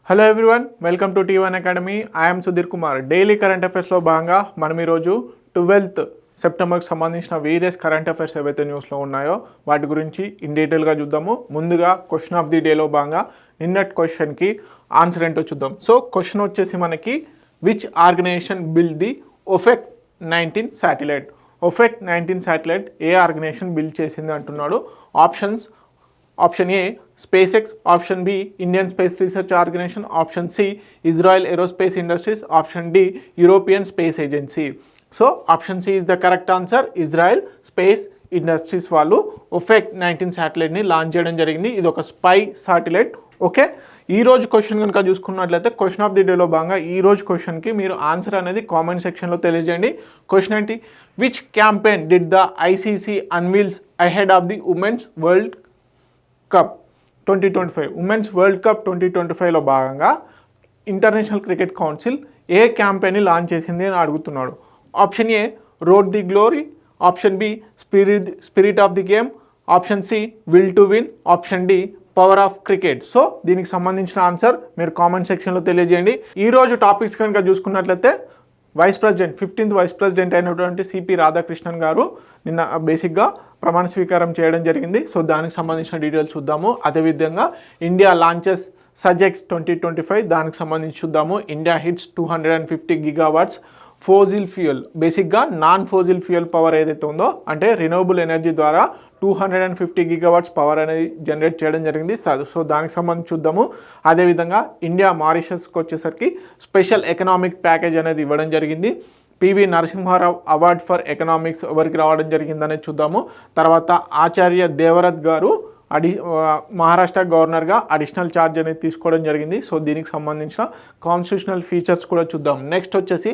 Hello everyone, welcome to T1 academy. I'm Sudhir Kumar. Daily current అఫైర్స్లో భాగంగా మనం ఈరోజు 12th సెప్టెంబర్కి సంబంధించిన వేరియస్ కరెంట్ అఫైర్స్ ఏవైతే న్యూస్లో ఉన్నాయో వాటి గురించి ఇన్ డీటెయిల్గా చూద్దాము. ముందుగా క్వశ్చన్ ఆఫ్ ది డేలో భాగంగా నిన్నటి క్వశ్చన్కి ఆన్సర్ ఏంటో చూద్దాం. సో క్వశ్చన్ వచ్చేసి మనకి which organisation build the OPEC 19 satellite. OPEC 19 satellite ఏ ఆర్గనైజేషన్ బిల్డ్ చేసింది అంటున్నాడు. Option A SpaceX, option B Indian Space Research Organisation, option C Israel Aerospace Industries, option D European Space Agency. So option C is the correct answer. Israel Space Industries వాళ్ళు OPEC 19 శాటిలైట్ని launch చేయడం జరిగింది. ఇది ఒక spy satellite. Okay, ఈరోజు question కనుక చూసుకున్నట్లయితే question of the డేలో భాగంగా ఈరోజు క్వశ్చన్కి మీరు ఆన్సర్ అనేది కామెంట్ సెక్షన్లో తెలియజేయండి. క్వశ్చన్ ఏంటి? Which campaign did the ICC unveils ahead of the women's world cup 2025? Women's world cup 2025లో భాగంగా ఇంటర్నేషనల్ క్రికెట్ కౌన్సిల్ ఏ క్యాంపెయిన్ని లాంచ్ చేసింది అని అడుగుతున్నాడు. Option A road the glory, option B spirit of the game, option C will to win, option D power of cricket. So దీనికి సంబంధించిన answer మీరు కామెంట్ సెక్షన్లో తెలియజేయండి. ఈరోజు టాపిక్స్ కనుక చూసుకున్నట్లయితే vice president 15th vice president అయినటువంటి సిపి రాధాకృష్ణన్ గారు నిన్న బేసిక్గా ప్రమాణ స్వీకారం చేయడం జరిగింది. సో దానికి సంబంధించిన డీటెయిల్స్ చూద్దాము. అదేవిధంగా ఇండియా లాంచెస్ సజెక్స్ 2025 దానికి సంబంధించి చూద్దాము. ఇండియా హిట్స్ 250 GW ఫోజిల్ ఫ్యూయల్, బేసిక్గా నాన్ ఫోజిల్ ఫ్యూయల్ పవర్ ఏదైతే ఉందో అంటే రినూవబుల్ ఎనర్జీ ద్వారా 250 GW పవర్ అనేది జనరేట్ చేయడం జరిగింది. సో దానికి సంబంధించి చూద్దాము. అదేవిధంగా ఇండియా మారిషస్కి వచ్చేసరికి స్పెషల్ ఎకనామిక్ ప్యాకేజ్ అనేది ఇవ్వడం జరిగింది. PV Narasimha Rao award for economics ఎవరికి రావడం జరిగిందనేది చూద్దాము. తర్వాత ఆచార్య దేవరథ్ గారు మహారాష్ట్ర గవర్నర్గా అడిషనల్ ఛార్జ్ అనేది తీసుకోవడం జరిగింది. సో దీనికి సంబంధించిన కాన్స్టిట్యూషనల్ ఫీచర్స్ కూడా చూద్దాం. నెక్స్ట్ వచ్చేసి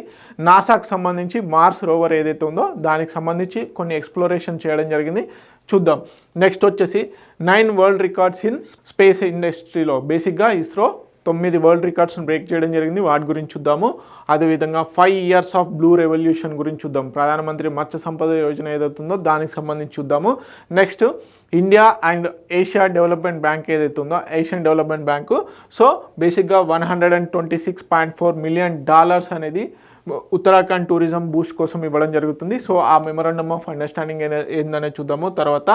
నాసాకు సంబంధించి మార్స్ రోవర్ ఏదైతే ఉందో దానికి సంబంధించి కొన్ని ఎక్స్ప్లోరేషన్ చేయడం జరిగింది, చూద్దాం. నెక్స్ట్ వచ్చేసి 9 వరల్డ్ రికార్డ్స్ ఇన్ స్పేస్ ఇండస్ట్రీలో బేసిక్గా ఇస్రో 9 వరల్డ్ రికార్డ్స్ని బ్రేక్ చేయడం జరిగింది, వాటి గురించి చూద్దాము. అదేవిధంగా 5 years ఆఫ్ బ్లూ రెవల్యూషన్ గురించి చూద్దాం. ప్రధానమంత్రి మత్స్య సంపద యోజన ఏదైతుందో దానికి సంబంధించి చూద్దాము. Next India and Asia development bank ఏదైతే ఉందో ఏషియన్ డెవలప్మెంట్ బ్యాంకు సో బేసిక్గా $126.4 million అనేది ఉత్తరాఖండ్ టూరిజం బూస్ట్ కోసం ఇవ్వడం జరుగుతుంది. సో ఆ మెమరాండమ్ ఆఫ్ అండర్స్టాండింగ్ ఏందనేది చూద్దాము. తర్వాత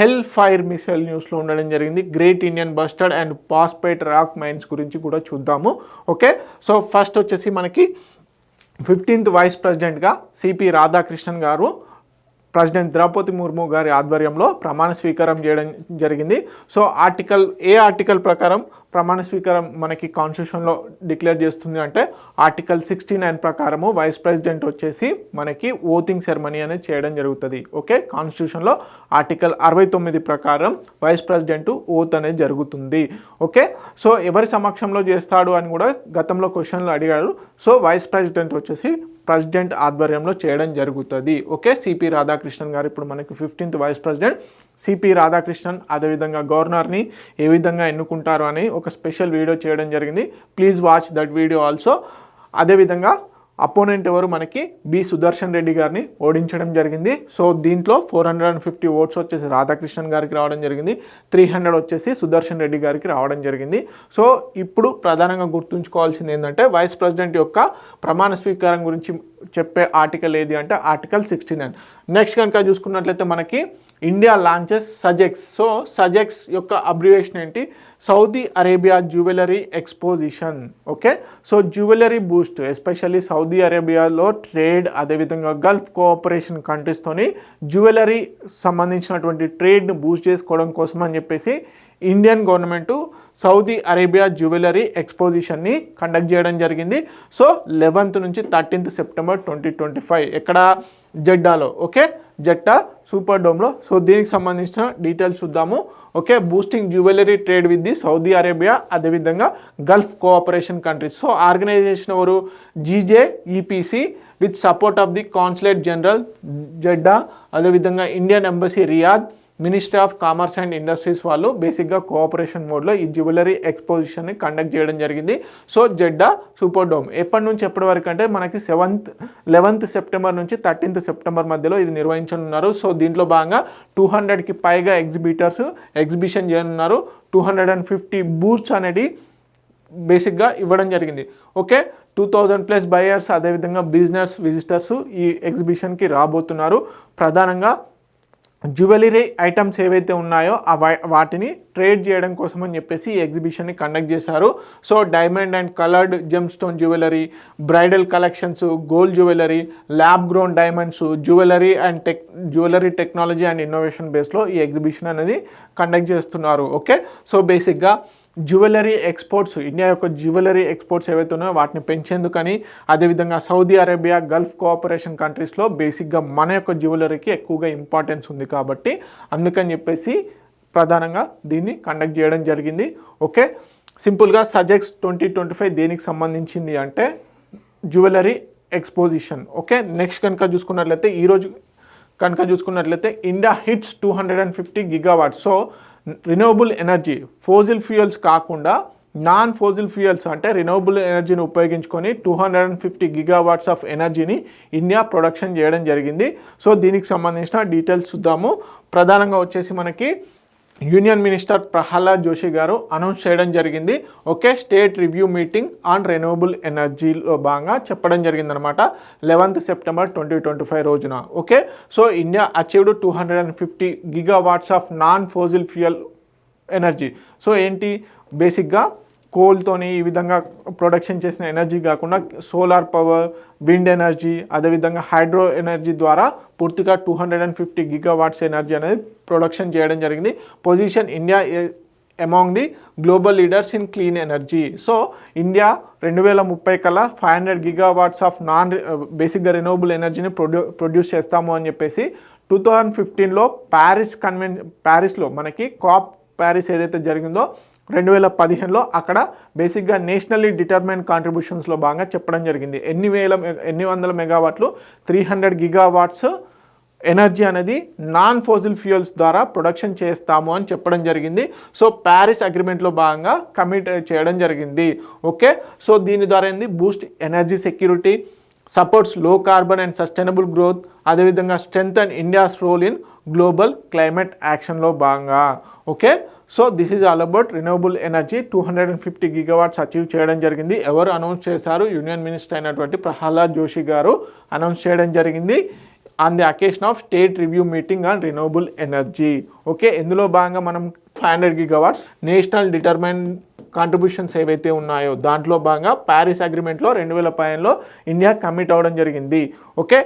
హెల్ ఫైర్ మిసైల్ న్యూస్లో ఉండడం జరిగింది. Great Indian bustard and phosphate rock mines గురించి కూడా చూద్దాము. ఓకే, సో ఫస్ట్ వచ్చేసి మనకి 15th వైస్ ప్రెసిడెంట్గా సిపి రాధాకృష్ణన్ గారు ప్రెసిడెంట్ ద్రౌపది ముర్ము గారి ఆధ్వర్యంలో ప్రమాణ స్వీకారం చేయడం జరిగింది. సో ఆర్టికల్ ప్రకారం ప్రమాణ స్వీకారం మనకి కాన్స్టిట్యూషన్లో డిక్లేర్ చేస్తుంది అంటే ఆర్టికల్ 69 ప్రకారము వైస్ ప్రెసిడెంట్ వచ్చేసి మనకి ఓటింగ్ సెరమనీ అనేది చేయడం జరుగుతుంది. ఓకే, కాన్స్టిట్యూషన్లో ఆర్టికల్ 69 ప్రకారం వైస్ ప్రెసిడెంట్ ఓత్ అనేది జరుగుతుంది. ఓకే, సో ఎవరి సమక్షంలో చేస్తాడు అని కూడా గతంలో క్వశ్చన్లు అడిగారు. సో వైస్ ప్రెసిడెంట్ వచ్చేసి ప్రెసిడెంట్ ఆధ్వర్యంలో చేయడం జరుగుతుంది. ఓకే, సిపి రాధాకృష్ణన్ గారు ఇప్పుడు మనకి 15th vice president. CP Radhakrishnan అదేవిధంగా గవర్నర్ని ఏ విధంగా ఎన్నుకుంటారు అని ఒక స్పెషల్ వీడియో చేయడం జరిగింది. Please watch that video also. అదేవిధంగా అపోనెంట్ ఎవరు మనకి బి సుదర్శన్ రెడ్డి గారిని ఓడించడం జరిగింది. సో దీంట్లో 450 ఓట్స్ వచ్చేసి రాధాకృష్ణన్ గారికి రావడం జరిగింది, 300 వచ్చేసి సుదర్శన్ రెడ్డి గారికి రావడం జరిగింది. సో ఇప్పుడు ప్రధానంగా గుర్తుంచుకోవాల్సింది ఏంటంటే వైస్ ప్రెసిడెంట్ యొక్క ప్రమాణ స్వీకారం గురించి చెప్పే ఆర్టికల్ ఏది అంటే ఆర్టికల్ 69. నెక్స్ట్ కనుక చూసుకున్నట్లయితే మనకి India launches SAJEX. So SAJEX యొక్క అబ్రివేషన్ ఏంటి? Saudi Arabia jewellery exposition. Okay, so jewellery boost especially Saudi అరేబియాలో ట్రేడ్ అదేవిధంగా గల్ఫ్ కోఆపరేషన్ కంట్రీస్తోని జ్యువెలరీ సంబంధించినటువంటి ట్రేడ్ను బూస్ట్ చేసుకోవడం కోసం అని చెప్పేసి Indian government Saudi Arabia jewellery ఎక్స్పోజిషన్ని కండక్ట్ చేయడం జరిగింది. సో 11th నుంచి 13th సెప్టెంబర్ 2025 ఎక్కడ? జెడ్డాలో. ఓకే, జెడ్డా సూపర్ డోమ్లో. సో దీనికి సంబంధించిన డీటెయిల్స్ చూద్దాము. Okay, boosting jewellery trade with the Saudi Arabia అదేవిధంగా Gulf cooperation countries. So organisation ఎవరు? GJEPC with support of the consulate general Jeddah అదేవిధంగా Indian embassy Riyadh, ministry of commerce and industries వాళ్ళు బేసిక్గా cooperation మోడ్లో ఈ jewellery ఎక్స్పోజిషన్ని conduct చేయడం జరిగింది. సో జెడ్డా సూపర్ డోమ్ ఎప్పటి నుంచి ఎప్పటి వరకు అంటే మనకి 11th సెప్టెంబర్ నుంచి 13th సెప్టెంబర్ మధ్యలో ఇది నిర్వహించనున్నారు. సో దీంట్లో భాగంగా 200కి పైగా ఎగ్జిబిషన్ చేయనున్నారు. 250 బూత్స్ అనేది బేసిక్గా ఇవ్వడం జరిగింది. ఓకే, 2000+ బయర్స్ అదేవిధంగా బిజినెస్ విజిటర్స్ ఈ ఎగ్జిబిషన్కి రాబోతున్నారు. ప్రధానంగా జ్యువెలరీ ఐటమ్స్ ఏవైతే ఉన్నాయో వాటిని ట్రేడ్ చేయడం కోసం అని చెప్పేసి ఈ ఎగ్జిబిషన్ని కండక్ట్ చేశారు. So diamond and coloured gem stone jewellery, bridal collections, gold jewellery, lab grown diamonds, jewellery technology and innovation బేస్లో ఈ ఎగ్జిబిషన్ అనేది కండక్ట్ చేస్తున్నారు. ఓకే, సో బేసిక్గా జ్యువెలరీ ఎక్స్పోర్ట్స్, ఇండియా యొక్క జ్యువెలరీ ఎక్స్పోర్ట్స్ ఏవైతే ఉన్నాయో వాటిని పెంచేందుకని, అదేవిధంగా సౌదీ అరేబియా, గల్ఫ్ కోఆపరేషన్ కంట్రీస్లో బేసిక్గా మన యొక్క జ్యువెలరీకి ఎక్కువగా ఇంపార్టెన్స్ ఉంది కాబట్టి అందుకని చెప్పేసి ప్రధానంగా దీన్ని కండక్ట్ చేయడం జరిగింది. ఓకే, సింపుల్గా సజెక్స్ 2025 దేనికి సంబంధించింది అంటే జ్యువెలరీ ఎక్స్పోజిషన్. ఓకే, నెక్స్ట్ కనుక చూసుకున్నట్లయితే ఈరోజు కనుక చూసుకున్నట్లయితే India hits 250 gigawatts. So renewable energy, fossil fuels కాకుండా నాన్ ఫోజిల్ ఫ్యూయల్స్ అంటే రినోవబుల్ ఎనర్జీని ఉపయోగించుకొని 250 గిగావాట్స్ ఆఫ్ ఎనర్జీని ఇండియా ప్రొడక్షన్ చేయడం జరిగింది. సో దీనికి సంబంధించిన డీటెయిల్స్ చూద్దాము. ప్రధానంగా వచ్చేసి మనకి యూనియన్ మినిస్టర్ ప్రహ్లాద్ జోషి గారు అనౌన్స్ చేయడం జరిగింది. Okay, state review meeting on renewable ఎనర్జీలో భాగంగా చెప్పడం జరిగిందనమాట 11th సెప్టెంబర్ 2025 రోజున. Okay, so India achieved 250 gigawatts of non fossil fuel energy. So ఏంటి, బేసిక్గా కోల్తోని ఈ విధంగా ప్రొడక్షన్ చేసిన ఎనర్జీ కాకుండా సోలార్ పవర్, విండ్ ఎనర్జీ, అదేవిధంగా హైడ్రో ఎనర్జీ ద్వారా పూర్తిగా 250 గిగావాట్స్ ఎనర్జీ అనేది ప్రొడక్షన్ చేయడం జరిగింది. Position India among the global leaders in clean energy. So India 2030 కల్లా 500 గిగావాట్స్ ఆఫ్ బేసిక్గా రెన్యూవబుల్ ఎనర్జీని ప్రొడ్యూస్ చేస్తాము అని చెప్పేసి 2015లో ప్యారిస్లో మనకి కాప్ ప్యారిస్ ఏదైతే జరిగిందో 2015లో అక్కడ బేసిక్గా నేషనల్లీ డిటర్మైన్ కాంట్రిబ్యూషన్స్లో భాగంగా చెప్పడం జరిగింది. ఎన్ని వందల మెగావాట్లు, 300 గిగావాట్స్ ఎనర్జీ అనేది నాన్ ఫోజిల్ ఫ్యూయల్స్ ద్వారా ప్రొడక్షన్ చేస్తాము అని చెప్పడం జరిగింది. సో ప్యారిస్ అగ్రిమెంట్లో భాగంగా కమిట్ చేయడం జరిగింది. ఓకే, సో దీని ద్వారా ఏంది, boost energy security, supports low carbon and sustainable growth, అదేవిధంగా strength and India's role in global climate యాక్షన్లో భాగంగా. Okay, so this is all about renewable energy 250 gigawatts achieve చేయడం జరిగింది. ఎవరు అనౌన్స్ చేశారు, యూనియన్ మినిస్టర్ అయినటువంటి ప్రహ్లాద్ జోషి గారు అనౌన్స్ చేయడం జరిగింది on the occasion of state review meeting on renewable energy. Okay, ఇందులో భాగంగా మనం 500 గిగావాట్స్ నేషనల్ డిటర్మైన్ కాంట్రిబ్యూషన్స్ ఏవైతే ఉన్నాయో దాంట్లో భాగంగా ప్యారిస్ అగ్రిమెంట్లో 2015లో ఇండియా కమిట్ అవ్వడం జరిగింది. ఓకే,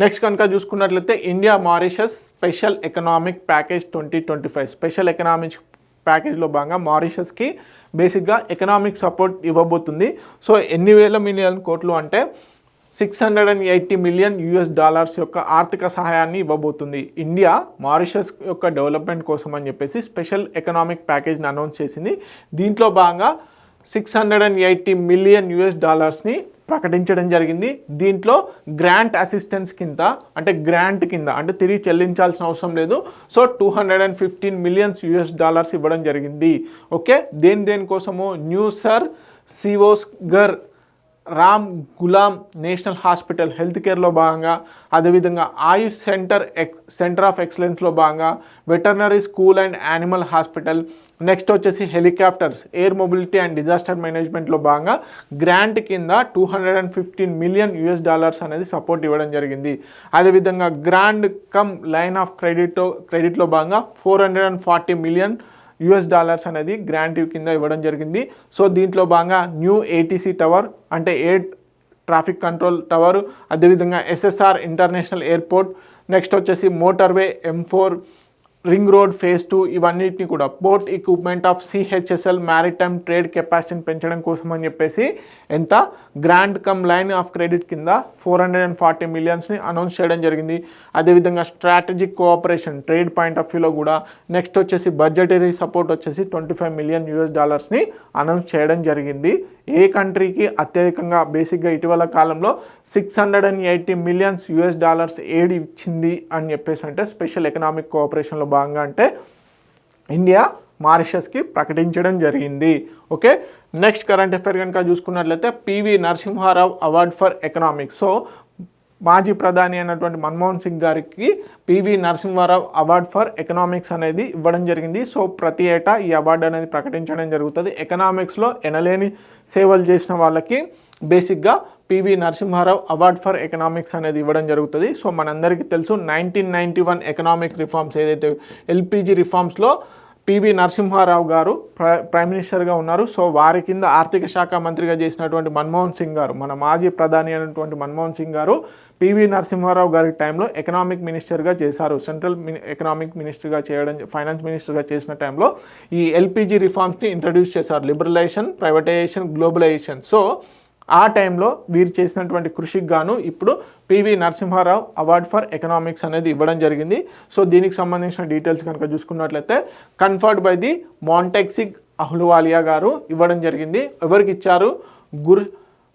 నెక్స్ట్ కనుక చూసుకున్నట్లయితే India Mauritius special economic package 2025 special economic ప్యాకేజ్లో భాగంగా మారిషస్కి బేసిక్గా ఎకనామిక్ సపోర్ట్ ఇవ్వబోతుంది. సో ఎన్ని వేల మిలియన్ కోట్లు అంటే $680 మిలియన్ యొక్క ఆర్థిక సహాయాన్ని ఇవ్వబోతుంది. ఇండియా మారిషస్ యొక్క డెవలప్మెంట్ కోసం అని చెప్పేసి స్పెషల్ ఎకనామిక్ ప్యాకేజ్ని అనౌన్స్ చేసింది. దీంట్లో భాగంగా $680 మిలియన్ ప్రకటించడం జరిగింది. దీంట్లో గ్రాంట్ అసిస్టెన్స్ కింద అంటే తిరిగి చెల్లించాల్సిన అవసరం లేదు. సో $215 మిలియన్ ఇవ్వడం జరిగింది. ఓకే, దేనికోసము, new Sir Seewoosagur Ramgoolam national hospital health కేర్లో భాగంగా, అదేవిధంగా ఆయుష్ సెంటర్ ఆఫ్ ఎక్సలెన్స్లో భాగంగా, veterinary school and animal hospital, next వచ్చేసి helicopters, air mobility and disaster మేనేజ్మెంట్లో భాగంగా గ్రాంట్ కింద $215 మిలియన్ అనేది సపోర్ట్ ఇవ్వడం జరిగింది. అదేవిధంగా గ్రాండ్ కమ్ లైన్ ఆఫ్ క్రెడిట్లో భాగంగా $440 మిలియన్ అనేది గ్రాంట్ కింద ఇవ్వడం జరిగింది. సో దీంట్లో భాగంగా న్యూ ఏటీసీ టవర్ అంటే ఎయిర్ ట్రాఫిక్ కంట్రోల్ టవర్, అదేవిధంగా ఎస్ఎస్ఆర్ ఇంటర్నేషనల్ ఎయిర్పోర్ట్, నెక్స్ట్ వచ్చేసి motorway M4 ring road phase 2 ఇవన్నిటిని కూడా port equipment of CHSL maritime trade కెపాసిటీని పెంచడం కోసం అని చెప్పేసి ఎంత grant cum line of credit కింద $440 మిలియన్స్ని అనౌన్స్ చేయడం జరిగింది. అదేవిధంగా strategic cooperation trade point of వ్యూలో కూడా నెక్స్ట్ వచ్చేసి బడ్జెటరీ సపోర్ట్ వచ్చేసి $25 మిలియన్ అనౌన్స్ చేయడం జరిగింది. ఏ కంట్రీకి అత్యధికంగా బేసిక్గా ఇటీవల కాలంలో $680 మిలియన్ ఎయిడ్ ఇచ్చింది అని చెప్పేసి అంటే స్పెషల్ ఎకనామిక్ కోఆపరేషన్లో భాగంగా అంటే ఇండియా మారిషస్కి ప్రకటించడం జరిగింది. ఓకే, నెక్స్ట్ కరెంట్ అఫైర్ కనుక చూసుకున్నట్లయితే PV Narasimha Rao award for economics. So మాజీ ప్రధాని అయినటువంటి మన్మోహన్ సింగ్ గారికి PV Narasimha Rao award for economics అనేది ఇవ్వడం జరిగింది. సో ప్రతి ఏటా ఈ అవార్డు అనేది ప్రకటించడం జరుగుతుంది. ఎకనామిక్స్లో ఎనలేని సేవలు చేసిన వాళ్ళకి బేసిక్గా PV Narasimha Rao award for economics అనేది ఇవ్వడం జరుగుతుంది. సో మనందరికీ తెలుసు 1991 ఎకనామిక్ రిఫార్మ్స్ ఏదైతే ఎల్పిజి రిఫార్మ్స్లో పివి నరసింహారావు గారు ప్రైమ్ మినిస్టర్గా ఉన్నారు. సో వారి కింద ఆర్థిక శాఖ మంత్రిగా చేసినటువంటి మన్మోహన్ సింగ్ గారు, మన మాజీ ప్రధాని అయినటువంటి మన్మోహన్ సింగ్ గారు పివి నరసింహారావు గారి టైంలో ఎకనామిక్ మినిస్టర్గా చేశారు. సెంట్రల్ ఎకనామిక్ మినిస్టర్గా చేయడం, ఫైనాన్స్ మినిస్టర్గా చేసిన టైంలో ఈ ఎల్పిజి రిఫార్మ్స్ని ఇంట్రడ్యూస్ చేశారు. Liberalisation, privatisation, globalisation. సో ఆ టైంలో వీరు చేసినటువంటి కృషికి గాను ఇప్పుడు PV Narasimha Rao award for economics అనేది ఇవ్వడం జరిగింది. సో దీనికి సంబంధించిన డీటెయిల్స్ కనుక చూసుకున్నట్లయితే conferred by the Montek Singh Ahluwalia గారు ఇవ్వడం జరిగింది. ఎవరికి ఇచ్చారు?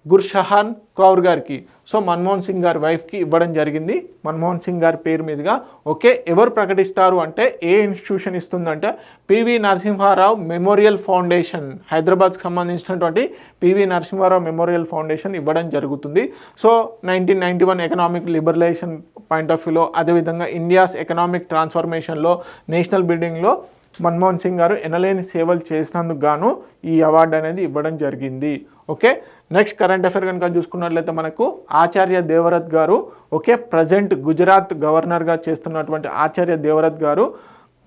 గుర్షహాన్ కౌర్ గారికి. సో మన్మోహన్ సింగ్ గారి వైఫ్కి ఇవ్వడం జరిగింది, మన్మోహన్ సింగ్ గారి పేరు మీదుగా. ఓకే, ఎవరు ప్రకటిస్తారు అంటే ఏ ఇన్స్టిట్యూషన్ ఇస్తుందంటే పివి నరసింహారావు మెమోరియల్ ఫౌండేషన్, హైదరాబాద్కి సంబంధించినటువంటి పివి నరసింహారావు మెమోరియల్ ఫౌండేషన్ ఇవ్వడం జరుగుతుంది. So 1991 economic liberalisation point of వ్యూలో, అదేవిధంగా ఇండియాస్ ఎకనామిక్ ట్రాన్స్ఫర్మేషన్లో, నేషనల్ బిల్డింగ్లో మన్మోహన్ సింగ్ గారు ఎనలేని సేవలు చేసినందుకు గాను ఈ అవార్డు అనేది ఇవ్వడం జరిగింది. ఓకే, నెక్స్ట్ కరెంట్ అఫైర్ కనుక చూసుకున్నట్లయితే మనకు ఆచార్య దేవవ్రత్ గారు, ఓకే, ప్రజెంట్ గుజరాత్ గవర్నర్గా చేస్తున్నటువంటి ఆచార్య దేవవ్రత్ గారు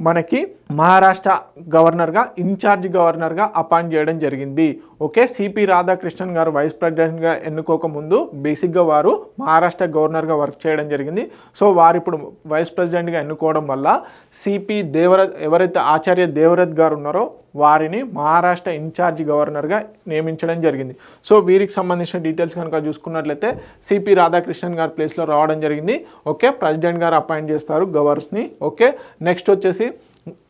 మనకి మహారాష్ట్ర గవర్నర్గా, ఇన్ఛార్జ్ గవర్నర్గా అపాయింట్ చేయడం జరిగింది. ఓకే, సిపి రాధాకృష్ణన్ గారు వైస్ ప్రెసిడెంట్గా ఎన్నుకోక ముందు బేసిక్గా వారు మహారాష్ట్ర గవర్నర్గా వర్క్ చేయడం జరిగింది. సో వారు ఇప్పుడు వైస్ ప్రెసిడెంట్గా ఎన్నుకోవడం వల్ల సిపి దేవవ్రత్, ఎవరైతే ఆచార్య దేవవ్రత్ గారు ఉన్నారో వారిని మహారాష్ట్ర ఇన్ఛార్జ్ గవర్నర్గా నియమించడం జరిగింది. సో వీరికి సంబంధించిన డీటెయిల్స్ కనుక చూసుకున్నట్లయితే సిపి రాధాకృష్ణన్ గారి ప్లేస్లో రావడం జరిగింది. ఓకే, ప్రెసిడెంట్ గారు అపాయింట్ చేస్తారు గవర్నర్స్ని. ఓకే, నెక్స్ట్ వచ్చేసి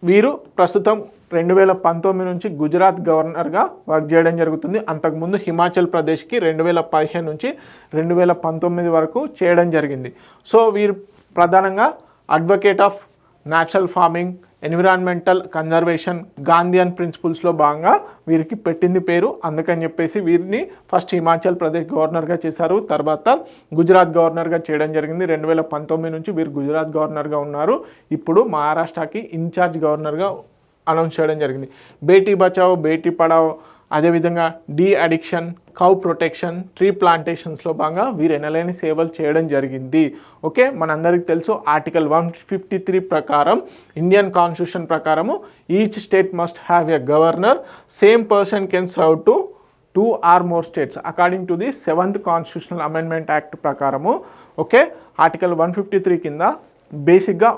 వీరు ప్రస్తుతం 2019 నుంచి గుజరాత్ గవర్నర్గా వర్క్ చేయడం జరుగుతుంది. అంతకుముందు హిమాచల్ ప్రదేశ్కి 2015 నుంచి 2019 వరకు చేయడం జరిగింది. సో వీరు ప్రధానంగా advocate of natural farming, environmental conservation, Gandhian ప్రిన్సిపల్స్లో భాగంగా వీరికి పెట్టింది పేరు. అందుకని చెప్పేసి వీరిని ఫస్ట్ హిమాచల్ ప్రదేశ్ గవర్నర్గా చేశారు, తర్వాత గుజరాత్ గవర్నర్గా చేయడం జరిగింది. 2019 నుంచి వీరు గుజరాత్ గవర్నర్గా ఉన్నారు. ఇప్పుడు మహారాష్ట్రకి ఇన్ఛార్జ్ గవర్నర్గా అనౌన్స్ చేయడం జరిగింది. బేటీ బచావో, బేటీ పడావో, అదేవిధంగా de addiction, cow protection, tree ప్లాంటేషన్స్లో భాగంగా వీరు ఎనలేని సేవలు చేయడం జరిగింది. ఓకే, మనందరికీ తెలుసు ఆర్టికల్ 153 ప్రకారం, ఇండియన్ కాన్స్టిట్యూషన్ ప్రకారము each state must have a governor, same person can serve to 2 or more states according to the 7th constitutional amendment act ప్రకారము. ఓకే, ఆర్టికల్ 153 కింద బేసిక్గా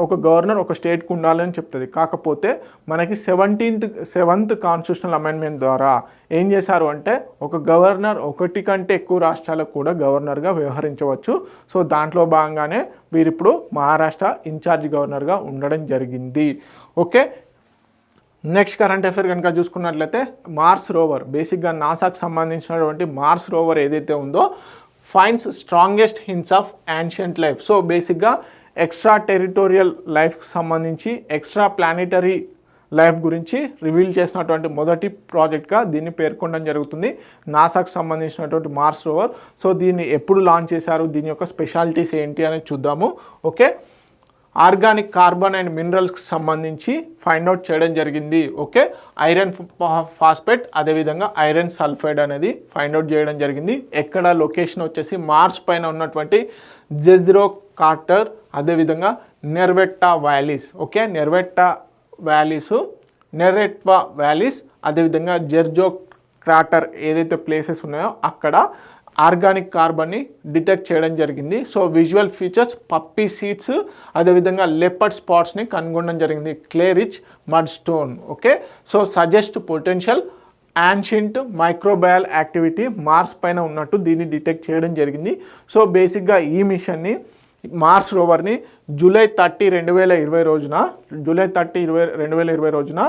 ఒక గవర్నర్ ఒక స్టేట్కి ఉండాలని చెప్తుంది. కాకపోతే మనకి 7th కాన్స్టిట్యూషనల్ అమెండ్మెంట్ ద్వారా ఏం చేశారు అంటే ఒక గవర్నర్ ఒకటి కంటే ఎక్కువ రాష్ట్రాలకు కూడా గవర్నర్గా వ్యవహరించవచ్చు. సో దాంట్లో భాగంగానే వీరిప్పుడు మహారాష్ట్ర ఇన్ఛార్జ్ గవర్నర్గా ఉండడం జరిగింది. ఓకే, నెక్స్ట్ కరెంట్ అఫైర్ కనుక చూసుకున్నట్లయితే మార్స్ రోవర్, బేసిక్గా నాసాకు సంబంధించినటువంటి మార్స్ రోవర్ ఏదైతే ఉందో finds strongest hints of ancient life. So బేసిక్గా ఎక్స్ట్రా టెరిటోరియల్ లైఫ్కి సంబంధించి, ఎక్స్ట్రా ప్లానెటరీ లైఫ్ గురించి రివీల్ చేసినటువంటి మొదటి ప్రాజెక్ట్గా దీన్ని పేర్కొనడం జరుగుతుంది, నాసాకు సంబంధించినటువంటి మార్స్ రోవర్. సో దీన్ని ఎప్పుడు లాంచ్ చేశారు, దీని యొక్క స్పెషాలిటీస్ ఏంటి అనేది చూద్దాము. ఓకే, ఆర్గానిక్ కార్బన్ అండ్ మినరల్స్కి సంబంధించి ఫైండ్ అవుట్ చేయడం జరిగింది. ఓకే, ఐరన్ ఫాస్ఫేట్, అదేవిధంగా ఐరన్ సల్ఫైడ్ అనేది ఫైండ్ అవుట్ చేయడం జరిగింది. ఎక్కడ లొకేషన్ వచ్చేసి మార్స్ పైన ఉన్నటువంటి జెజ్రో కార్టర్, అదేవిధంగా నెర్వెట్టా వ్యాలీస్. ఓకే, నెర్వెట్టా వ్యాలీస్, అదేవిధంగా జెర్జో క్రాటర్ ఏదైతే ప్లేసెస్ ఉన్నాయో అక్కడ ఆర్గానిక్ కార్బన్ని డిటెక్ట్ చేయడం జరిగింది. So visual features poppy seeds, అదేవిధంగా లెపర్డ్ స్పాట్స్ని కనుగొనడం జరిగింది. Clay rich mudstone. Okay, so suggest potential ancient microbial activity Mars పైన ఉన్నట్టు దీన్ని డిటెక్ట్ చేయడం జరిగింది. సో బేసిక్గా ఈ మిషన్ని, మార్స్ రోవర్ని జూలై 30, 2020 రోజున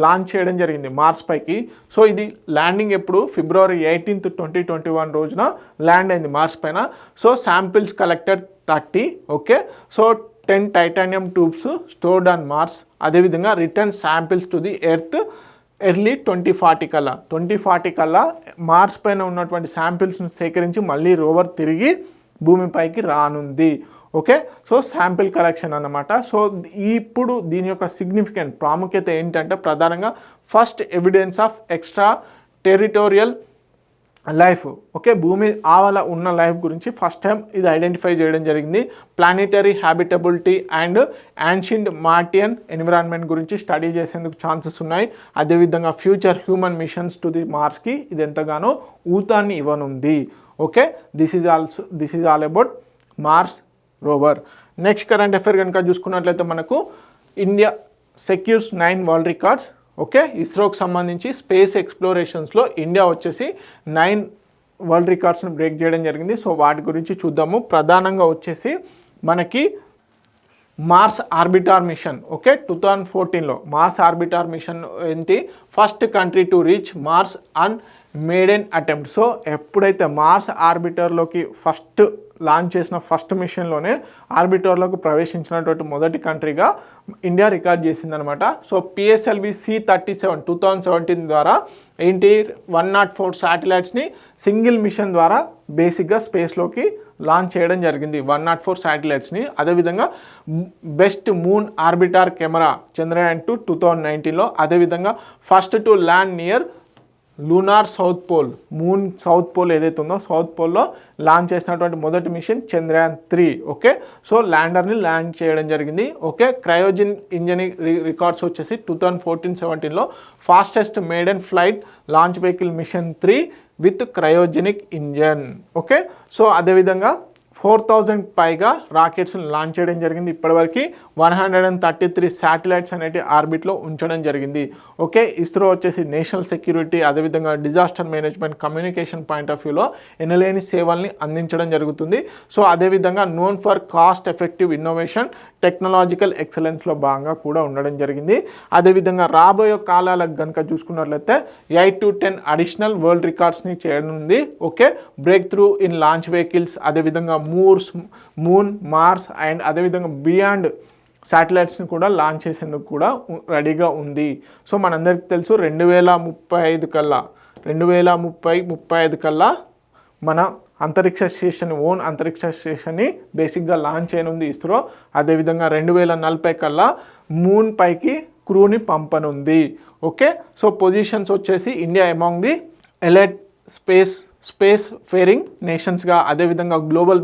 లాంచ్ చేయడం జరిగింది మార్స్ పైకి. సో ఇది ల్యాండింగ్ ఎప్పుడు ఫిబ్రవరి 18, 2021 రోజున ల్యాండ్ అయింది మార్స్ పైన. So samples collected 30. Okay, so 10 titanium tubes stored on Mars, అదేవిధంగా return samples to the earth early 2040 కల్లా మార్స్ పైన ఉన్నటువంటి శాంపిల్స్ని సేకరించి మళ్ళీ రోవర్ తిరిగి భూమిపైకి రానుంది. ఓకే, సో శాంపిల్ కలెక్షన్ అన్నమాట. సో ఇప్పుడు దీని యొక్క సిగ్నిఫికెంట్ ప్రాముఖ్యత ఏంటంటే ప్రధానంగా first evidence of extra territorial life. Okay, భూమి ఆవల ఉన్న లైఫ్ గురించి ఫస్ట్ టైం ఇది ఐడెంటిఫై చేయడం జరిగింది. Planetary habitability and ancient Martian environment గురించి స్టడీ చేసేందుకు ఛాన్సెస్ ఉన్నాయి. అదేవిధంగా future human missions to the మార్స్కి ఇది ఎంతగానో ఊతాన్ని ఇవ్వనుంది. Okay, this is all about Mars rover. Next current affair కనుక చూసుకున్నట్లయితే మనకు India secures 9 world records. Okay, ఇస్రోకి సంబంధించి స్పేస్ ఎక్స్ప్లోరేషన్స్లో ఇండియా వచ్చేసి 9 వరల్డ్ రికార్డ్స్ని బ్రేక్ చేయడం జరిగింది. సో వాటి గురించి చూద్దాము. ప్రధానంగా వచ్చేసి మనకి మార్స్ ఆర్బిటార్ మిషన్. ఓకే, 2014లో మార్స్ ఆర్బిటార్ మిషన్ ఏంటి, first country to reach Mars on maiden attempt. So ఎప్పుడైతే మార్స్ ఆర్బిటర్లోకి ఫస్ట్ లాంచ్ చేసిన ఫస్ట్ మిషన్లోనే ఆర్బిటర్లోకి ప్రవేశించినటువంటి మొదటి కంట్రీగా ఇండియా రికార్డ్ చేసిందనమాట. సో PSLV C-37 2017 ద్వారా ఏంటి 104 శాటిలైట్స్ని సింగిల్ మిషన్ ద్వారా బేసిక్గా స్పేస్లోకి లాంచ్ చేయడం జరిగింది. 104 శాటిలైట్స్ని. అదేవిధంగా best moon orbiter camera Chandrayaan 2 2019లో. అదేవిధంగా first to land near lunar south pole, moon south pole ఏదైతే ఉందో సౌత్ పోల్లో లాంచ్ చేసినటువంటి మొదటి మిషన్ చంద్రయాన్ 3. ఓకే, సో ల్యాండర్ని ల్యాండ్ చేయడం జరిగింది. ఓకే, క్రయోజన్ ఇంజన్ రికార్డ్స్ వచ్చేసి 2014-17లో fastest maiden flight launch vehicle mission 3 with cryogenic engine. Okay, so అదేవిధంగా 4000 పైగా రాకెట్స్ని లాంచ్ చేయడం జరిగింది. ఇప్పటివరకు 133 శాటిలైట్స్ అనేవి ఆర్బిట్లో ఉంచడం జరిగింది. ఓకే, ఇస్రో వచ్చేసి నేషనల్ సెక్యూరిటీ అదేవిధంగా disaster management communication point of వ్యూలో ఎనలేని సేవల్ని అందించడం జరుగుతుంది. సో అదేవిధంగా known for cost effective innovation technological ఎక్సలెన్స్లో భాగంగా కూడా ఉండడం జరిగింది. అదేవిధంగా రాబోయే కాలాలకు కనుక చూసుకున్నట్లయితే 8 to 10 అడిషనల్ వరల్డ్ రికార్డ్స్ని చేయనుంది. Okay, break through in launch vehicles అదేవిధంగా మూన్ మార్స్ అండ్ అదేవిధంగా బియాండ్ శాటిలైట్స్ని కూడా లాంచ్ చేసేందుకు కూడా రెడీగా ఉంది. సో మనందరికీ తెలుసు 2035 కల్లా 2035 కల్లా మన అంతరిక్ష స్టేషన్ అంతరిక్ష స్టేషన్ని బేసిక్గా లాంచ్ చేయనుంది ఇస్రో. అదేవిధంగా 2040 కల్లా మూన్ పైకి క్రూని పంపనుంది. ఓకే, సో పొజిషన్స్ వచ్చేసి India among the elite space faring నేషన్స్గా, అదేవిధంగా global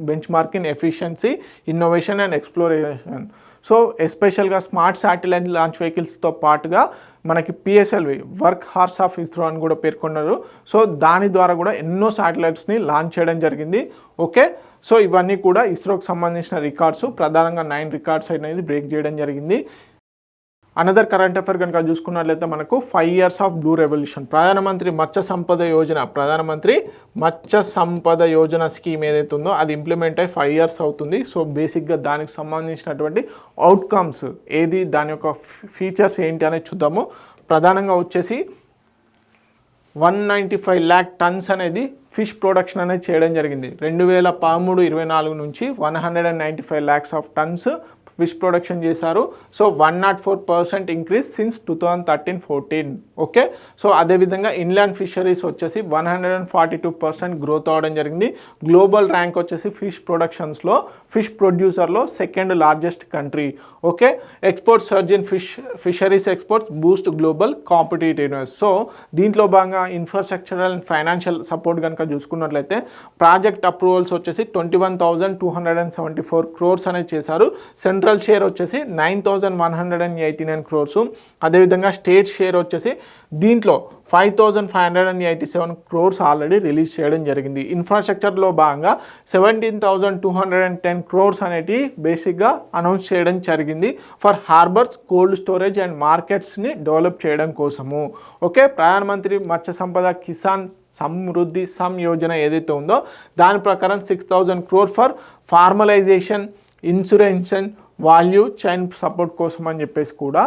benchmark in efficiency innovation and exploration. So ఎస్పెషల్గా స్మార్ట్ శాటిలైట్ లాంచ్ వెహికల్స్తో పాటుగా మనకి PSLV workhorse of ISRO అని కూడా పేర్కొన్నారు. సో దాని ద్వారా కూడా ఎన్నో శాటిలైట్స్ని లాంచ్ చేయడం జరిగింది. ఓకే, సో ఇవన్నీ కూడా ఇస్రోకి సంబంధించిన రికార్డ్స్. ప్రధానంగా 9 రికార్డ్స్ అనేది బ్రేక్ చేయడం జరిగింది. అనదర్ కరెంట్ అఫైర్ కనుక చూసుకున్నట్లయితే మనకు 5 years ఆఫ్ బ్లూ రెవల్యూషన్. ప్రధానమంత్రి మత్స్య సంపద యోజన స్కీమ్ ఏదైతే ఉందో అది ఇంప్లిమెంట్ అయ్యి 5 years అవుతుంది. సో బేసిక్గా దానికి సంబంధించినటువంటి అవుట్కమ్స్ ఏది, దాని యొక్క ఫీచర్స్ ఏంటి అనేది చూద్దాము. ప్రధానంగా వచ్చేసి 195 lakh tons అనేది ఫిష్ ప్రొడక్షన్ అనేది చేయడం జరిగింది. 2013-24 నుంచి 195 lakhs ఆఫ్ టన్స్ ఫిష్ ప్రొడక్షన్ చేశారు. So 104% increase since 2013-14. Okay, so అదేవిధంగా ఇన్లాండ్ ఫిషరీస్ వచ్చేసి 142% గ్రోత్ అవ్వడం జరిగింది. గ్లోబల్ ర్యాంక్ వచ్చేసి ఫిష్ ప్రొడక్షన్స్లో ఫిష్ ప్రొడ్యూసర్లో second largest country. Okay, export surge in fisheries exports boost global competitiveness. So దీంట్లో భాగంగా ఇన్ఫ్రాస్ట్రక్చరల్ అండ్ ఫైనాన్షియల్ సపోర్ట్ కనుక చూసుకున్నట్లయితే ప్రాజెక్ట్ అప్రూవల్స్ వచ్చేసి 21,274 crores అనేది చేశారు. సెంట్రల్ షేర్ వచ్చేసి 9,189 crores. అదేవిధంగా స్టేట్ షేర్ వచ్చేసి దీంట్లో 5,587 crores ఆల్రెడీ రిలీజ్ చేయడం జరిగింది. ఇన్ఫ్రాస్ట్రక్చర్లో భాగంగా 17,210 crores అనేటి బేసిక్గా అనౌన్స్ చేయడం జరిగింది for harbours, cold storage and మార్కెట్స్ని డెవలప్ చేయడం కోసము. ఓకే, ప్రధానమంత్రి మత్స్య సంపద కిసాన్ సమృద్ధి యోజన ఏదైతే ఉందో దాని ప్రకారం 6,000 crores for formalisation, insurance and value chain support కోసం అని చెప్పేసి కూడా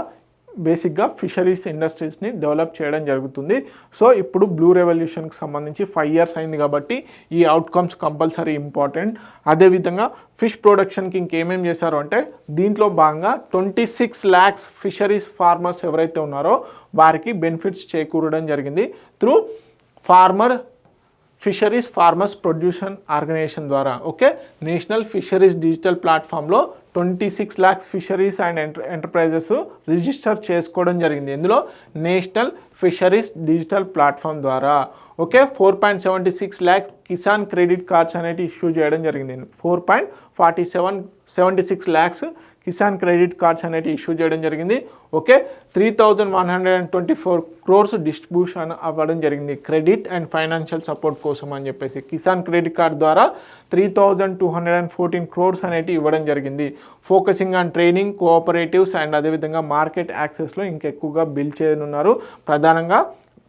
బేసిక్గా ఫిషరీస్ ఇండస్ట్రీస్ని డెవలప్ చేయడం జరుగుతుంది. సో ఇప్పుడు బ్లూ రెవల్యూషన్కి సంబంధించి 5 years అయింది కాబట్టి ఈ అవుట్కమ్స్ కంపల్సరీ ఇంపార్టెంట్. అదేవిధంగా ఫిష్ ప్రొడక్షన్కి ఇంకేమేం చేశారు అంటే దీంట్లో భాగంగా 26 lakhs ఫిషరీస్ ఫార్మర్స్ ఎవరైతే ఉన్నారో వారికి బెనిఫిట్స్ చేకూరడం జరిగింది త్రూ ఫిషరీస్ ఫార్మర్స్ ప్రొడ్యూషన్ ఆర్గనైజేషన్ ద్వారా ఓకే నేషనల్ ఫిషరీస్ డిజిటల్ ప్లాట్ఫామ్లో 26 lakhs fisheries and enterprises register చేసుకోవడం జరిగింది. ఇందులో నేషనల్ ఫిషరీస్ డిజిటల్ ప్లాట్ఫామ్ ద్వారా okay 4.76 lakhs Kisan credit cards అనేవి ఇష్యూ చేయడం జరిగింది. 4.76 lakhs కిసాన్ క్రెడిట్ కార్డ్స్ అనేవి ఇష్యూ చేయడం జరిగింది. ఓకే 3,124 crores డిస్ట్రిబ్యూషన్ అవ్వడం జరిగింది క్రెడిట్ అండ్ ఫైనాన్షియల్ సపోర్ట్ కోసం అని చెప్పేసి. కిసాన్ క్రెడిట్ కార్డ్ ద్వారా 3,214 crores అనేవి ఇవ్వడం జరిగింది. Focusing on training cooperatives and అదేవిధంగా మార్కెట్ యాక్సెస్లో ఇంకెక్కువగా బిల్డ్ చేయనున్నారు. ప్రధానంగా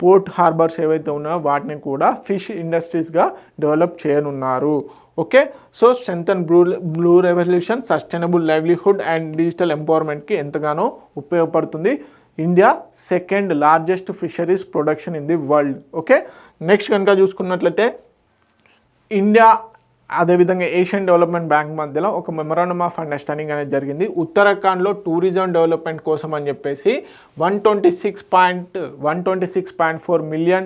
పోర్ట్ హార్బర్స్ ఏవైతే ఉన్నాయో వాటిని కూడా ఫిష్ ఇండస్ట్రీస్గా డెవలప్ చేయనున్నారు. Okay so strengthen blue revolution sustainable livelihood and digital ఎంపవర్మెంట్కి ఎంతగానో ఉపయోగపడుతుంది. India second largest fisheries production in the world. Okay next కనుక చూసుకున్నట్లయితే ఇండియా అదేవిధంగా ఏషియన్ డెవలప్మెంట్ బ్యాంక్ మధ్యలో ఒక మెమరాండమ్ ఆఫ్ అండర్స్టాండింగ్ అనేది జరిగింది. ఉత్తరాఖండ్లో టూరిజం డెవలప్మెంట్ కోసం అని చెప్పేసి $126.4 million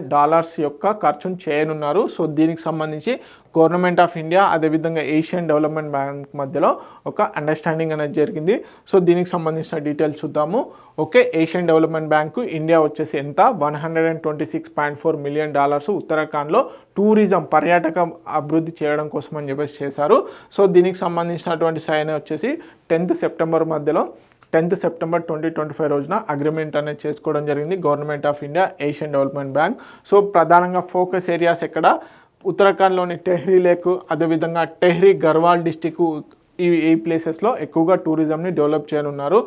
యొక్క ఖర్చును చేయనున్నారు. సో దీనికి సంబంధించి గవర్నమెంట్ ఆఫ్ ఇండియా అదేవిధంగా ఏషియన్ డెవలప్మెంట్ బ్యాంక్ మధ్యలో ఒక అండర్స్టాండింగ్ అనేది జరిగింది. సో దీనికి సంబంధించిన డీటెయిల్స్ చూద్దాము. Okay Asian development bank India వచ్చేసి ఎంత $126.4 million ఉత్తరాఖండ్లో టూరిజం పర్యాటక అభివృద్ధి చేయడం కోసం అని చెప్పేసి చేశారు. సో దీనికి సంబంధించినటువంటి సైన్ వచ్చేసి 10th September మధ్యలో 10th September 2025 రోజున అగ్రిమెంట్ అనేది చేసుకోవడం జరిగింది government of India Asian development bank. So ప్రధానంగా ఫోకస్ ఏరియాస్ ఎక్కడ ఉత్తరాఖండ్లోని టెహ్రీ లేక్ అదేవిధంగా టెహ్రీ గర్వాల్ డిస్టిక్ ఈ ప్లేసెస్లో ఎక్కువగా టూరిజంని డెవలప్ చేయనున్నారు.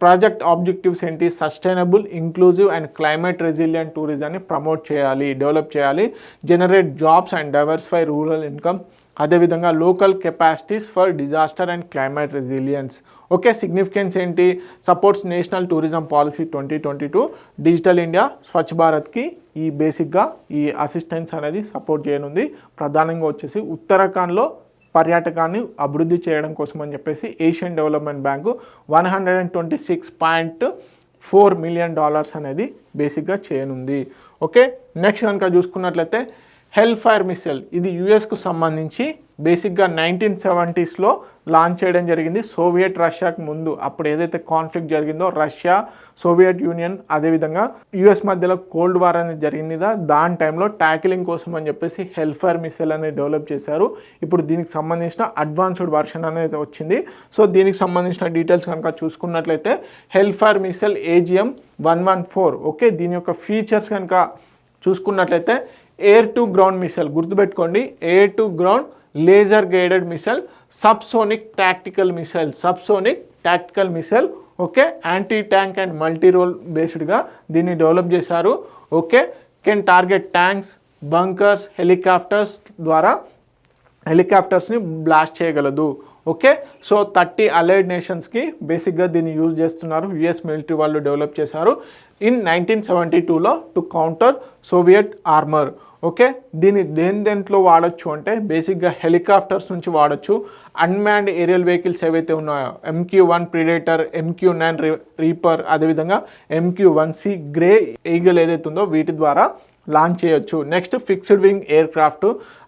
ప్రాజెక్ట్ ఆబ్జెక్టివ్స్ ఏంటి sustainable inclusive and climate resilient టూరిజాన్ని ప్రమోట్ చేయాలి డెవలప్ చేయాలి generate jobs and diversify rural income అదేవిధంగా local capacities for disaster and climate resilience. Okay significance ఏంటి supports national tourism policy 2022 digital India Swachh భారత్కి ఈ బేసిక్గా ఈ అసిస్టెన్స్ అనేది సపోర్ట్ చేయనుంది. ప్రధానంగా వచ్చేసి ఉత్తరాఖండ్లో పర్యాటకాన్ని అభివృద్ధి చేయడం కోసం అని చెప్పేసి ఏషియన్ డెవలప్మెంట్ బ్యాంకు $126.4 million అనేది బేసిక్గా చేయనుంది. ఓకే నెక్స్ట్ కనుక చూసుకున్నట్లయితే హెల్ఫైర్ మిసైల్ ఇది యుఎస్కు సంబంధించి బేసిక్గా 1970sలో లాంచ్ చేయడం జరిగింది. సోవియట్ రష్యాకు ముందు అప్పుడు ఏదైతే కాన్ఫ్లిక్ట్ జరిగిందో రష్యా సోవియట్ యూనియన్ అదేవిధంగా యుఎస్ మధ్యలో కోల్డ్ వార్ అనేది జరిగింది కదా దాని టైంలో ట్యాకిలింగ్ కోసం అని చెప్పేసి హెల్ఫైర్ మిసైల్ అనేది డెవలప్ చేశారు. ఇప్పుడు దీనికి సంబంధించిన అడ్వాన్స్డ్ వర్షన్ అనేది వచ్చింది. సో దీనికి సంబంధించిన డీటెయిల్స్ కనుక చూసుకున్నట్లయితే హెల్ఫైర్ మిసైల్ AGM-114 ఓకే దీని యొక్క ఫీచర్స్ కనుక చూసుకున్నట్లయితే ఎయిర్ టు గ్రౌండ్ మిసైల్ గుర్తుపెట్టుకోండి air to ground laser guided missile subsonic tactical missile okay anti tank and multi role బేస్డ్గా దీన్ని డెవలప్ చేశారు. Okay can target tanks bunkers హెలికాప్టర్స్ని బ్లాస్ట్ చేయగలదు. ఓకే సో 30 allied nations-కి బేసిక్గా దీన్ని యూజ్ చేస్తున్నారు. యుఎస్ మిలిటరీ వాళ్ళు డెవలప్ చేశారు ఇన్ 1972లో to counter Soviet armour. Okay దీన్ని దేంట్లో వాడచ్చు అంటే బేసిక్గా హెలికాప్టర్స్ నుంచి వాడచ్చు. అన్మ్యాన్డ్ ఏరియల్ వెహికల్స్ ఏవైతే ఉన్నాయో MQ-1 ప్రిడేటర్ MQ-9 రీపర్ అదేవిధంగా MQ-1C గ్రే ఈగల్ ఏదైతే ఉందో వీటి ద్వారా లాంచ్ చేయొచ్చు. Next fixed wing air craft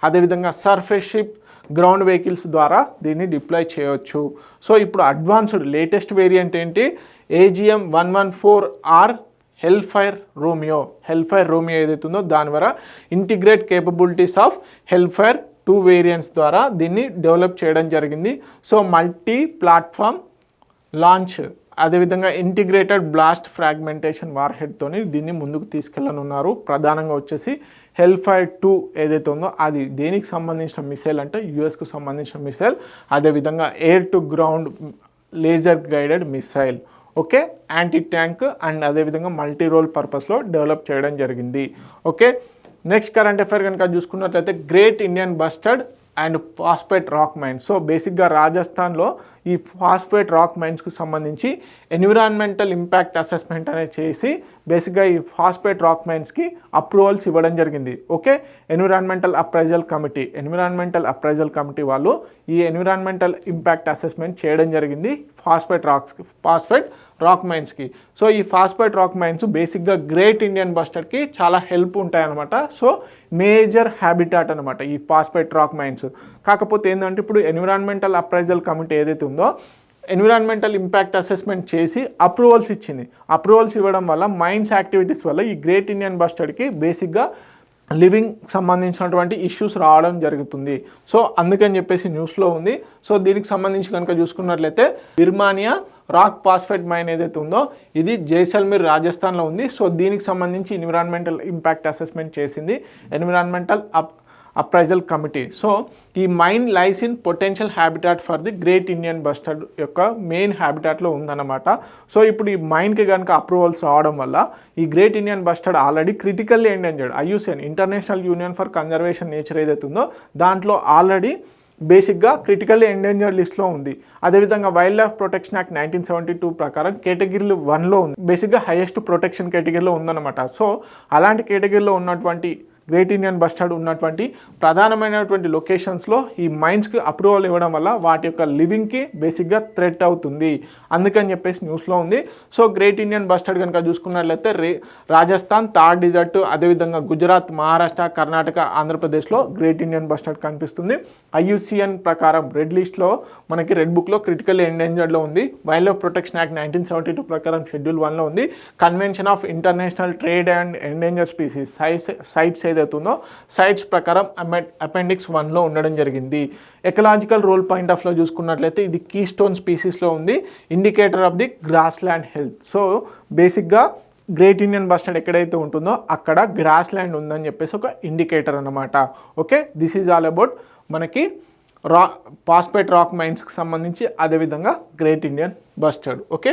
అదేవిధంగా సర్ఫేస్ షిప్ గ్రౌండ్ వెహికల్స్ ద్వారా దీన్ని డిప్లాయ్ చేయవచ్చు. సో ఇప్పుడు అడ్వాన్స్డ్ లేటెస్ట్ వేరియంట్ ఏంటి AGM-114R హెల్ఫైర్ రోమియో ఏదైతే ఉందో దాని ద్వారా integrate capabilities of hellfire 2 variants ద్వారా దీన్ని డెవలప్ చేయడం జరిగింది. సో మల్టీ ప్లాట్ఫామ్ లాంచ్ అదేవిధంగా ఇంటిగ్రేటెడ్ బ్లాస్ట్ ఫ్రాగ్మెంటేషన్ వార్హెడ్తోని దీన్ని ముందుకు తీసుకెళ్ళనున్నారు. ప్రధానంగా వచ్చేసి హెల్ఫైర్ 2 ఏదైతే ఉందో అది దేనికి సంబంధించిన మిసైల్ అంటే యుఎస్కు సంబంధించిన మిసైల్ అదేవిధంగా air to ground laser guided missile okay anti tank and అదేవిధంగా మల్టీ రోల్ పర్పస్లో డెవలప్ చేయడం జరిగింది. ఓకే నెక్స్ట్ కరెంట్ అఫైర్ కనుక చూసుకున్నట్లయితే great Indian bustard and phosphate rock mine. So బేసిక్గా రాజస్థాన్లో ఈ ఫాస్ఫేట్ రాక్ మైన్స్కి సంబంధించి ఎన్విరాన్మెంటల్ ఇంపాక్ట్ అసెస్మెంట్ అనేది చేసి బేసిక్గా ఈ ఫాస్ఫేట్ రాక్ మైన్స్కి అప్రూవల్స్ ఇవ్వడం జరిగింది. ఓకే, ఎన్విరాన్మెంటల్ అప్రైజల్ కమిటీ వాళ్ళు ఈ ఎన్విరాన్మెంటల్ ఇంపాక్ట్ అసెస్మెంట్ చేయడం జరిగింది ఫాస్ఫేట్ రాక్ మైన్స్కి. సో ఈ ఫాస్ఫేట్ రాక్ మైన్స్ బేసిక్గా గ్రేట్ ఇండియన్ బస్టర్డ్కి చాలా హెల్ప్ ఉంటాయన్నమాట. సో మేజర్ హ్యాబిటాట్ అనమాట ఈ ఫాస్ఫేట్ రాక్ మైన్స్. కాకపోతే ఏంటంటే ఇప్పుడు ఎన్విరాన్మెంటల్ అప్రైజల్ కమిటీ ఏదైతే ఉందో ఎన్విరాన్మెంటల్ ఇంపాక్ట్ అసెస్మెంట్ చేసి అప్రూవల్స్ ఇచ్చింది. అప్రూవల్స్ ఇవ్వడం వల్ల మైన్స్ యాక్టివిటీస్ వల్ల ఈ గ్రేట్ ఇండియన్ బస్టర్డ్కి బేసిక్గా లివింగ్ సంబంధించినటువంటి ఇష్యూస్ రావడం జరుగుతుంది. సో అందుకని చెప్పేసి న్యూస్లో ఉంది. సో దీనికి సంబంధించి కనుక చూసుకున్నట్లయితే బిర్మానియా రాక్ ఫాస్ఫేట్ మైన్ ఏదైతే ఉందో ఇది జైసల్మీర్ రాజస్థాన్లో ఉంది. సో దీనికి సంబంధించి ఎన్విరాన్మెంటల్ ఇంపాక్ట్ అసెస్మెంట్ చేసింది ఎన్విరాన్మెంటల్ అప్రైజల్ కమిటీ. సో ఈ mine lies in potential habitat for the great Indian bustard యొక్క మెయిన్ హ్యాబిటాట్లో ఉందన్నమాట. సో ఇప్పుడు ఈ మైన్కి కనుక అప్రూవల్స్ రావడం వల్ల ఈ great Indian bustard already critically endangered IUCN international union for conservation nature ఏదైతే ఉందో దాంట్లో ఆల్రెడీ బేసిక్గా క్రిటికల్లీ ఎండేంజర్డ్ లిస్ట్లో ఉంది. అదేవిధంగా వైల్డ్ లైఫ్ ప్రొటెక్షన్ యాక్ట్ 1972 ప్రకారం కేటగిరీ 1లో ఉంది. బేసిక్గా హైయెస్ట్ ప్రొటెక్షన్ కేటగిరీలో ఉందన్నమాట. సో అలాంటి కేటగిరీలో ఉన్నటువంటి గ్రేట్ ఇండియన్ బస్టర్డ్ ఉన్నటువంటి ప్రధానమైనటువంటి లొకేషన్స్లో ఈ మైన్స్కి అప్రూవల్ ఇవ్వడం వల్ల వాటి యొక్క లివింగ్కి బేసిక్గా థ్రెట్ అవుతుంది అందుకని చెప్పేసి న్యూస్లో ఉంది. సో గ్రేట్ ఇండియన్ బస్టర్డ్ కనుక చూసుకున్నట్లయితే రాజస్థాన్, థార్ డిజర్ట్, అదేవిధంగా గుజరాత్, మహారాష్ట్ర, కర్ణాటక, ఆంధ్రప్రదేశ్లో గ్రేట్ ఇండియన్ బస్టర్డ్ కనిపిస్తుంది. ఐయుసిఎన్ ప్రకారం రెడ్ లిస్ట్లో మనకి రెడ్ బుక్లో క్రిటికల్ ఎండేంజర్డ్లో ఉంది. వైల్డ్ లైఫ్ ప్రొటెక్షన్ యాక్ట్ 1972 ప్రకారం షెడ్యూల్ 1లో ఉంది. Convention of international trade and endanger species CITES ఏదైతే ఉందో సైట్స్ ప్రకారం అపెండిక్స్ 1లో ఉండడం జరిగింది. ఎకలాజికల్ రోల్ పాయింట్ ఆఫ్లో చూసుకున్నట్లయితే ఇది కీ స్టోన్ స్పీసీస్లో ఉంది. Indicator of the grassland health. So బేసిక్గా గ్రేట్ ఇండియన్ బస్టర్డ్ ఎక్కడైతే ఉంటుందో అక్కడ గ్రాస్ ల్యాండ్ ఉందని చెప్పేసి ఒక ఇండికేటర్ అన్నమాట. Okay, this is all about మనకి ఫాస్ఫేట్ రాక్ మైన్స్కి సంబంధించి అదేవిధంగా గ్రేట్ ఇండియన్ బస్టర్డ్. ఓకే,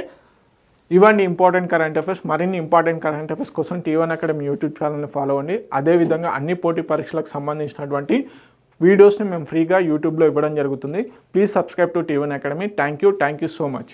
ఇవన్నీ ఇంపార్టెంట్ కరెంట్ అఫైర్స్. మరిన్ని ఇంపార్టెంట్ కరెంట్ అఫైర్స్ కోసం T1 అకాడమీ యూట్యూబ్ ఛానల్ని ఫాలో అవ్వండి. అదేవిధంగా అన్ని పోటీ పరీక్షలకు సంబంధించినటువంటి వీడియోస్ని మేము ఫ్రీగా యూట్యూబ్లో ఇవ్వడం జరుగుతుంది. Please subscribe to T1 academy. Thank you so much.